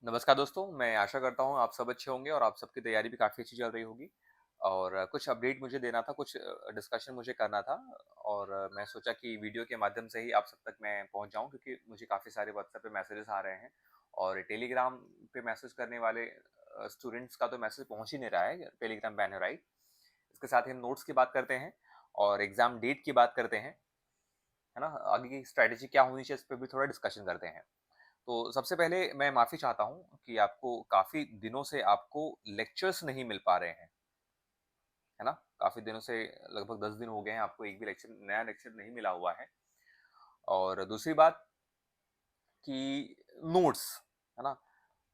नमस्कार दोस्तों, मैं आशा करता हूँ आप सब अच्छे होंगे और आप सबकी तैयारी भी काफ़ी अच्छी चल रही होगी। और कुछ अपडेट मुझे देना था, कुछ डिस्कशन मुझे करना था। और मैं सोचा कि वीडियो के माध्यम से ही आप सब तक मैं पहुँच जाऊँ, क्योंकि मुझे काफ़ी सारे व्हाट्सएप पे मैसेजेस आ रहे हैं और टेलीग्राम पे मैसेज करने वाले स्टूडेंट्स का तो मैसेज पहुँच ही नहीं रहा है, टेलीग्राम बैन है, राइट? इसके साथ ही हम नोट्स की बात करते हैं और एग्ज़ाम डेट की बात करते हैं, है ना? आगे की स्ट्रैटेजी क्या होनी चाहिए, इस पे भी थोड़ा डिस्कशन करते हैं। तो सबसे पहले मैं माफ़ी चाहता हूँ कि आपको काफ़ी दिनों से आपको लेक्चर्स नहीं मिल पा रहे हैं, है ना? काफ़ी दिनों से लगभग 10 दिन हो गए हैं, आपको एक भी नया लेक्चर नहीं मिला हुआ है। और दूसरी बात कि नोट्स, है ना?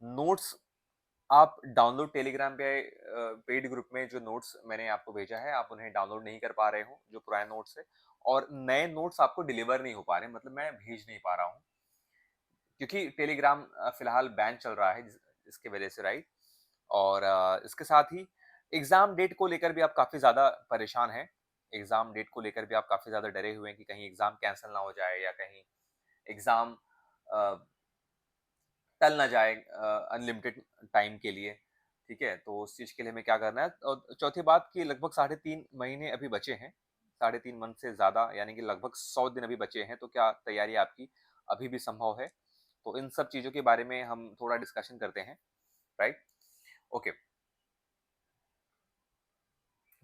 नोट्स आप डाउनलोड टेलीग्राम पे पेड ग्रुप में जो नोट्स मैंने आपको भेजा है, आप उन्हें डाउनलोड नहीं कर पा रहे हो, जो पुराने नोट्स है। और नए नोट्स आपको डिलीवर नहीं हो पा रहे, मतलब मैं भेज नहीं पा रहा हूँ। क्योंकि टेलीग्राम फिलहाल बैन चल रहा है, इसके वजह से, राइट? और इसके साथ ही एग्जाम डेट को लेकर भी आप काफ़ी ज़्यादा परेशान हैं। एग्जाम डेट को लेकर भी आप काफ़ी ज़्यादा डरे हुए हैं कि कहीं एग्जाम कैंसल ना हो जाए या कहीं एग्जाम टल ना जाए अनलिमिटेड टाइम के लिए। ठीक है, तो उस चीज़ के लिए हमें क्या करना है। और चौथी बात कि लगभग 3.5 महीने अभी बचे हैं, 3.5 मंथ से ज़्यादा, यानी कि लगभग 100 दिन अभी बचे हैं। तो क्या तैयारी आपकी अभी भी संभव है? तो इन सब चीज़ों के बारे में हम थोड़ा डिस्कशन करते हैं, राइट? ओके,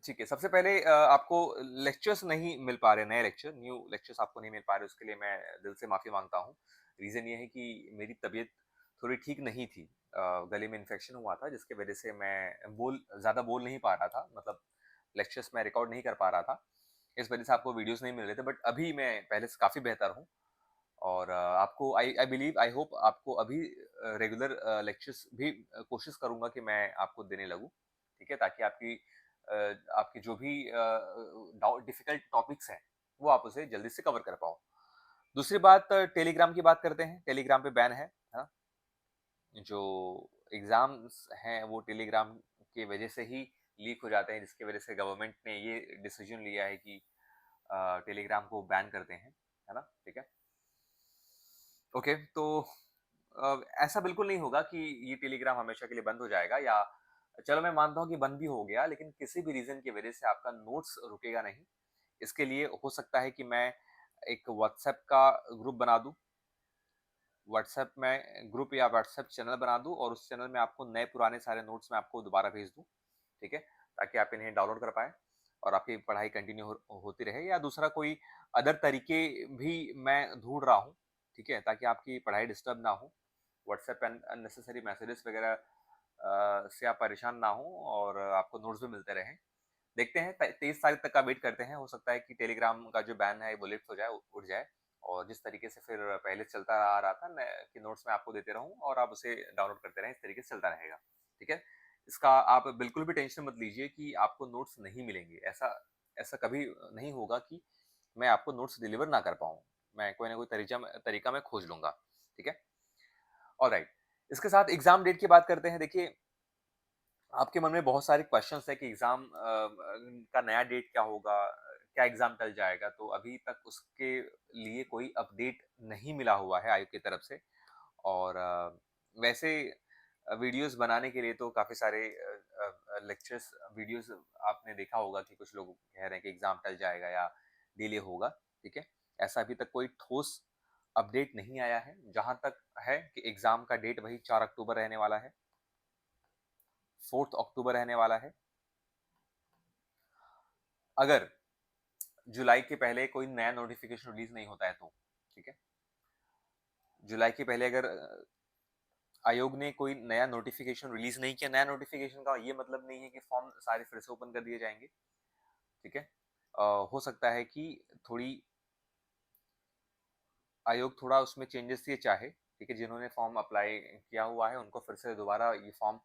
ठीक है। सबसे पहले आपको लेक्चर्स नहीं मिल पा रहे, नए लेक्चर, न्यू लेक्चर्स आपको नहीं मिल पा रहे, उसके लिए मैं दिल से माफ़ी माँगता हूँ। रीज़न ये है कि मेरी तबीयत थोड़ी ठीक नहीं थी। गले में इन्फेक्शन हुआ था, जिसकी वजह से मैं ज़्यादा बोल नहीं पा रहा था, मतलब लेक्चर्स मैं रिकॉर्ड नहीं कर पा रहा था। इस वजह से आपको वीडियोज़ नहीं मिल रहे थे, बट अभी मैं पहले से काफ़ी बेहतर हूँ। और आपको आई आई बिलीव, आई होप आपको अभी रेगुलर लेक्चर्स भी कोशिश करूँगा कि मैं आपको देने लगूँ, ठीक है? ताकि अ, आपकी जो भी डिफ़िकल्ट टॉपिक्स हैं, वो आप उसे जल्दी से कवर कर पाओ। दूसरी बात, टेलीग्राम की बात करते हैं। टेलीग्राम पे बैन है, हाँ? जो एग्ज़ाम्स हैं वो टेलीग्राम की वजह से ही लीक हो जाते हैं, जिसकी वजह से गवर्नमेंट ने ये डिसीज़न लिया है कि टेलीग्राम को बैन करते हैं, है ना? ठीक है? ओके, तो ऐसा बिल्कुल नहीं होगा कि ये टेलीग्राम हमेशा के लिए बंद हो जाएगा, या चलो मैं मानता हूँ कि बंद भी हो गया, लेकिन किसी भी रीज़न की वजह से आपका नोट्स रुकेगा नहीं। इसके लिए हो सकता है कि मैं एक व्हाट्सएप का ग्रुप बना दूँ, व्हाट्सएप में ग्रुप या व्हाट्सएप चैनल बना दूँ और उस चैनल में आपको नए पुराने सारे नोट्स मैं आपको दोबारा भेज दूँ, ठीक है? ताकि आप इन्हें डाउनलोड कर पाएँ और आपकी पढ़ाई कंटिन्यू होती रहे। या दूसरा कोई अदर तरीके भी मैं ढूँढ रहा हूँ, ठीक है? ताकि आपकी पढ़ाई डिस्टर्ब ना हो। व्हाट्सएप पे अननेसेसरी मैसेजेस वगैरह से आप परेशान ना हों और आपको नोट्स भी मिलते रहें। देखते हैं, 23 तारीख तक का वेट करते हैं। हो सकता है कि टेलीग्राम का जो बैन है वो लिफ्ट हो जाए, उठ जाए। और जिस तरीके से फिर पहले चलता आ रहा था न, कि नोट्स मैं आपको देते रहूं और आप उसे डाउनलोड करते रहें, इस तरीके से चलता रहेगा, ठीक है? इसका आप बिल्कुल भी टेंशन मत लीजिए कि आपको नोट्स नहीं मिलेंगे। ऐसा ऐसा कभी नहीं होगा कि मैं आपको नोट्स डिलीवर ना कर पाऊँ। मैं कोई ना कोई तरीका मैं खोज लूँगा, ठीक है? ऑलराइट। इसके साथ एग्ज़ाम डेट की बात करते हैं। देखिए, आपके मन में बहुत सारे क्वेश्चंस हैं कि एग्ज़ाम का नया डेट क्या होगा? क्या एग्ज़ाम टल जाएगा? तो अभी तक उसके लिए कोई अपडेट नहीं मिला हुआ है आयोग की तरफ से। और वैसे वीडियोज़ बनाने के लिए तो काफ़ी सारे लेक्चर्स वीडियोज़ आपने देखा होगा कि कुछ लोग कह रहे हैं कि एग्ज़ाम टल जाएगा या डिले होगा, ठीक है? ऐसा अभी तक कोई ठोस अपडेट नहीं आया है। जहाँ तक है कि एग्ज़ाम का डेट वही 4 अक्टूबर रहने वाला है, 4th अक्टूबर रहने वाला है। अगर जुलाई के पहले कोई नया नोटिफ़िकेशन रिलीज़ नहीं होता है तो, ठीक है? जुलाई के पहले अगर आयोग ने कोई नया नोटिफ़िकेशन रिलीज़ नहीं किया, नया नोटिफ़िकेशन का ये मतलब नहीं है कि फॉर्म सारे फिर से ओपन कर दिए जाएँगे, ठीक है? हो सकता है कि थोड़ी आयोग थोड़ा उसमें चेंजेस ये चाहे, ठीक है? जिन्होंने फॉर्म अप्लाई किया हुआ है, उनको फिर से दोबारा ये फॉर्म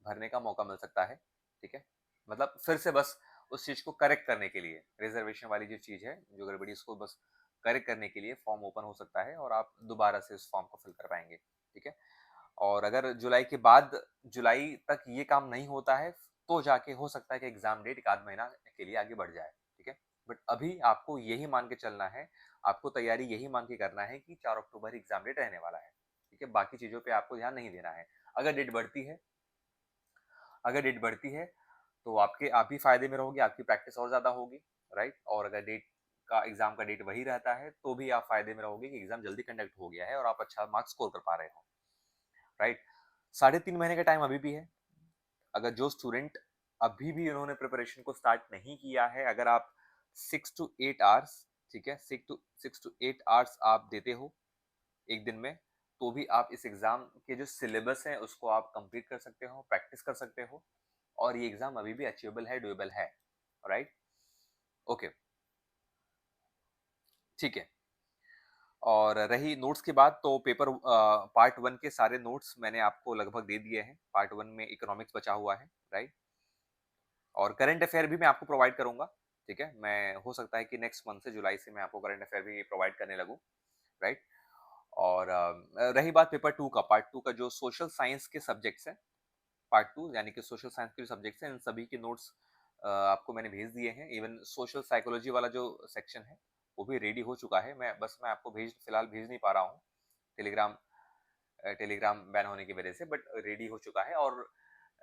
भरने का मौका मिल सकता है, ठीक है? मतलब फिर से बस उस चीज़ को करेक्ट करने के लिए, रिज़र्वेशन वाली जो चीज़ है, जो गड़बड़ी, उसको बस करेक्ट करने के लिए फॉर्म ओपन हो सकता है और आप दोबारा से उस फॉर्म को फिल कर पाएँगे, ठीक है? और अगर जुलाई के बाद जुलाई तक ये काम नहीं होता है, तो जाके हो सकता है कि एग्ज़ाम डेट 1 आध महीना के लिए आगे बढ़ जाए, ठीक है? बट अभी आपको यही मान के चलना है, आपको तैयारी यही मान के करना है कि 4 अक्टूबर एग्ज़ाम डेट रहने वाला है, ठीक है? बाकी चीज़ों पे आपको ध्यान नहीं देना है। अगर डेट बढ़ती है अगर डेट बढ़ती है तो आप भी फायदे में रहोगे, आपकी प्रैक्टिस और ज्यादा होगी, राइट। और अगर एग्जाम का डेट वही रहता है तो भी आप फायदे में रहोगे कि एग्जाम जल्दी कंडक्ट हो गया है और आप अच्छा मार्क्स स्कोर कर पा रहे हो, राइट। 3.5 महीने का टाइम अभी भी है। अगर जो स्टूडेंट अभी भी उन्होंने प्रिपरेशन को स्टार्ट नहीं किया है, अगर आप 6 to 8 आवर्स, ठीक है, 6 to 8 आवर्स आप देते हो एक दिन में, तो भी आप इस एग्जाम के जो सिलेबस है उसको आप कंप्लीट कर सकते हो, प्रैक्टिस कर सकते हो, और ये एग्जाम अभी भी अचीवेबल है, डुएबल है, राइट। ओके, ठीक है। और रही नोट्स की बात, तो पेपर पार्ट 1 के सारे नोट्स मैंने आपको लगभग दे दिए हैं। पार्ट 1 में इकोनॉमिक्स बचा हुआ है, राइट। और करंट अफेयर भी मैं आपको प्रोवाइड करूंगा, ठीक है। मैं हो सकता है कि नेक्स्ट मंथ से, जुलाई से, मैं आपको करंट अफेयर भी प्रोवाइड करने लगूं, राइट। और रही बात पेपर 2 का, पार्ट 2 का जो सोशल साइंस के सब्जेक्ट्स हैं, पार्ट 2 यानी कि सोशल साइंस के जो सब्जेक्ट्स हैं, इन सभी के नोट्स आपको मैंने भेज दिए हैं। इवन सोशल साइकोलॉजी वाला जो सेक्शन है वो भी रेडी हो चुका है। मैं आपको फिलहाल भेज नहीं पा रहा हूँ, टेलीग्राम टेलीग्राम बैन होने की वजह से, बट रेडी हो चुका है। और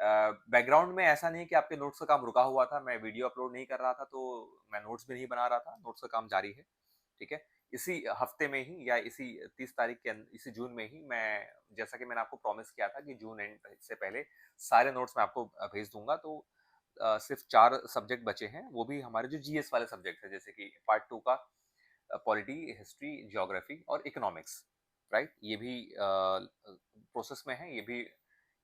बैकग्राउंड में ऐसा नहीं कि आपके नोट्स का काम रुका हुआ था, मैं वीडियो अपलोड नहीं कर रहा था तो मैं नोट्स भी नहीं बना रहा था, नोट्स का काम जारी है, ठीक है। इसी हफ्ते में ही, या इसी 30 तारीख के इसी जून में ही, मैं, जैसा कि मैंने आपको प्रॉमिस किया था कि जून एंड से पहले सारे नोट्स मैं आपको भेज दूंगा। तो सिर्फ 4 सब्जेक्ट बचे हैं, वो भी हमारे जो जीएस वाले सब्जेक्ट है, जैसे कि पार्ट 2 का पॉलिटी, हिस्ट्री, ज्योग्राफी और इकोनॉमिक्स, राइट। ये भी प्रोसेस में है, ये भी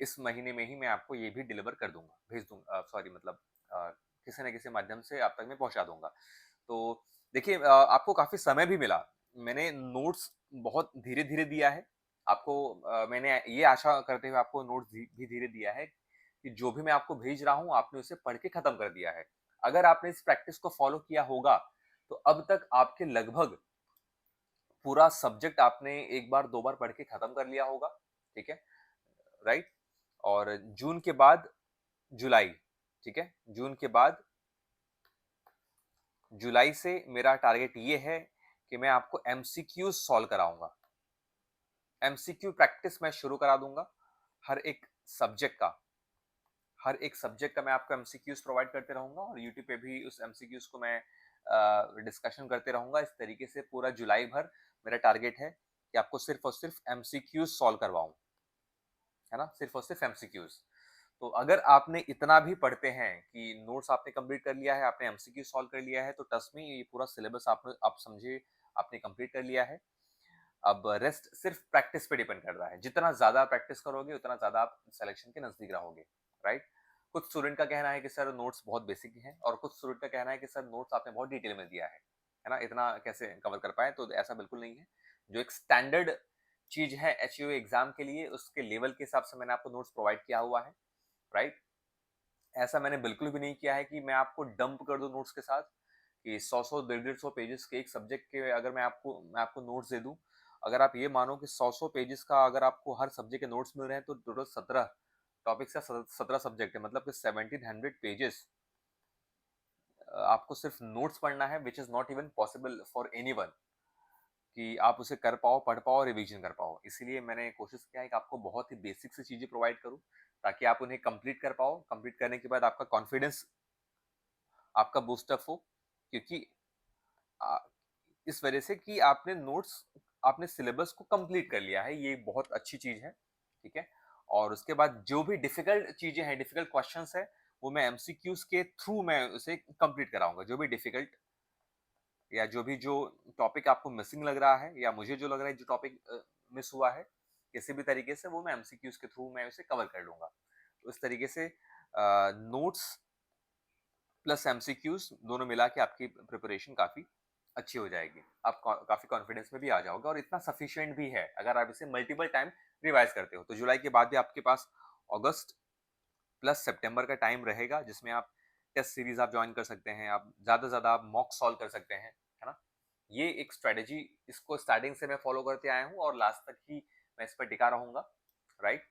इस महीने में ही मैं आपको ये भी डिलीवर कर दूंगा, भेज दूंगा, सॉरी, मतलब किसी न किसी माध्यम से आप तक मैं पहुंचा दूंगा। तो देखिए, आपको काफी समय भी मिला। मैंने नोट्स बहुत धीरे धीरे दिया है आपको। मैंने ये आशा करते हुए आपको नोट्स भी धीरे दिया है कि जो भी मैं आपको भेज रहा हूँ आपने उसे पढ़ के खत्म कर दिया है। अगर आपने इस प्रैक्टिस को फॉलो किया होगा तो अब तक आपके लगभग पूरा सब्जेक्ट आपने एक बार दो बार पढ़ के खत्म कर लिया होगा, ठीक है, राइट। और जून के बाद जुलाई, ठीक है, जून के बाद जुलाई से मेरा टारगेट ये है कि मैं आपको एमसीक्यू सॉल्व कराऊंगा। एमसीक्यू प्रैक्टिस मैं शुरू करा दूंगा। हर एक सब्जेक्ट का हर एक सब्जेक्ट का मैं आपको एमसीक्यूज प्रोवाइड करते रहूंगा, और यूट्यूब पे भी उस एमसीक्यूज को मैं डिस्कशन करते रहूंगा। इस तरीके से पूरा जुलाई भर मेरा टारगेट है कि आपको सिर्फ और सिर्फ एमसीक्यूज सॉल्व करवाऊं, है ना, सिर्फ और सिर्फ एमसीक्यूज। तो अगर आपने इतना भी पढ़ते हैं कि नोट्स आपने कंप्लीट कर लिया है, आपने एमसीक्यू सॉल्व कर लिया है, तो ट्रस्ट मी, ये पूरा सिलेबस आप समझे आपने कंप्लीट कर लिया है। अब रेस्ट सिर्फ प्रैक्टिस पे डिपेंड कर रहा है। जितना ज्यादा प्रैक्टिस करोगे उतना ज्यादा आप सिलेक्शन के नजदीक रहोगे, राइट। कुछ स्टूडेंट का कहना है कि सर नोट्स बहुत बेसिक हैं, और कुछ स्टूडेंट का कहना है कि सर नोट्स आपने बहुत डिटेल में दिया है ना, इतना कैसे कवर कर पाए। तो ऐसा बिल्कुल नहीं है। जो एक स्टैंडर्ड चीज है एचयूए एग्जाम के लिए, उसके लेवल के हिसाब से मैंने आपको नोट्स प्रोवाइड किया हुआ है, राइट। ऐसा मैंने बिल्कुल भी नहीं किया है कि मैं आपको डंप कर दूं नोट्स के साथ, कि 100 150 पेजेस के एक सब्जेक्ट के अगर मैं आपको नोट्स दे दूं। अगर आप ये मानो कि 100 पेजेस का अगर आपको हर सब्जेक्ट के नोट्स मिल रहे हैं, तो टोटल 17 टॉपिक्स का 17 सब्जेक्ट है, मतलब कि 1700 पेजेस आपको सिर्फ नोट्स पढ़ना है, which is not even possible for anyone कि आप उसे कर पाओ, पढ़ पाओ, रिवीजन कर पाओ। इसीलिए मैंने कोशिश किया है कि आपको बहुत ही बेसिक सी चीजें प्रोवाइड करूं, ताकि आप उन्हें कंप्लीट कर पाओ। कंप्लीट करने के बाद आपका कॉन्फिडेंस आपका बूस्टअप हो, क्योंकि आ, इस वजह से कि आपने सिलेबस को कंप्लीट कर लिया है, ये बहुत अच्छी चीज है, ठीक है। और उसके बाद जो भी डिफिकल्ट चीजें हैं, डिफिकल्ट क्वेश्चंस है, वो मैं एमसीक्यूज के थ्रू मैं उसे कंप्लीट कराऊंगा। जो भी डिफिकल्ट या जो टॉपिक आपको मिसिंग लग रहा है, या मुझे जो लग रहा है जो टॉपिक मिस हुआ है किसी भी तरीके से, वो मैं एमसीक्यूज के थ्रू मैं उसे कवर कर लूंगा। तो इस तरीके से नोट्स प्लस एमसीक्यूज दोनों मिला के आपकी प्रिपरेशन काफी अच्छी हो जाएगी। आप काफी कॉन्फिडेंस में भी आ जाओगे, और इतना सफिशिएंट भी है अगर आप इसे मल्टीपल टाइम रिवाइज करते हो। तो जुलाई के बाद भी आपके पास अगस्त प्लस सितंबर का टाइम रहेगा, जिसमें आप टेस्ट सीरीज आप ज्वाइन कर सकते हैं, आप ज्यादा से ज्यादा आप मॉक सॉल्व कर सकते हैं, है ना। ये एक स्ट्रेटेजी, इसको स्टार्टिंग से मैं फॉलो करते आया हूँ और लास्ट तक ही मैं इस पर टिका रहूंगा, राइट।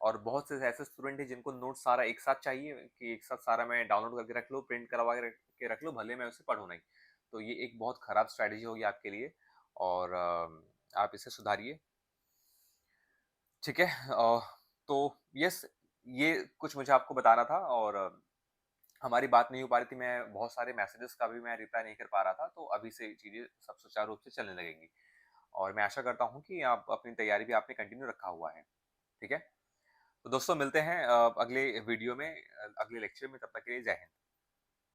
और बहुत से ऐसे स्टूडेंट हैं जिनको नोट सारा एक साथ चाहिए, कि एक साथ सारा मैं डाउनलोड करके रख लूँ, प्रिंट करवा के रख लूँ, भले मैं उसे पढ़ूँ नहीं। तो ये एक बहुत खराब स्ट्रैटेजी होगी आपके लिए, और आप इसे सुधारिए, ठीक है। तो यस, ये कुछ मुझे आपको बताना था और हमारी बात नहीं हो पा रही थी, मैं बहुत सारे मैसेजेस का भी मैं रिप्लाई नहीं कर पा रहा था, तो अभी से चीज़ें सब सुचारू रूप से चलने लगेंगी और मैं आशा करता हूँ कि आप अपनी तैयारी भी आपने कंटिन्यू रखा हुआ है, ठीक है? तो दोस्तों मिलते हैं अगले वीडियो में अगले लेक्चर में, तब तक के लिए जय हिंद।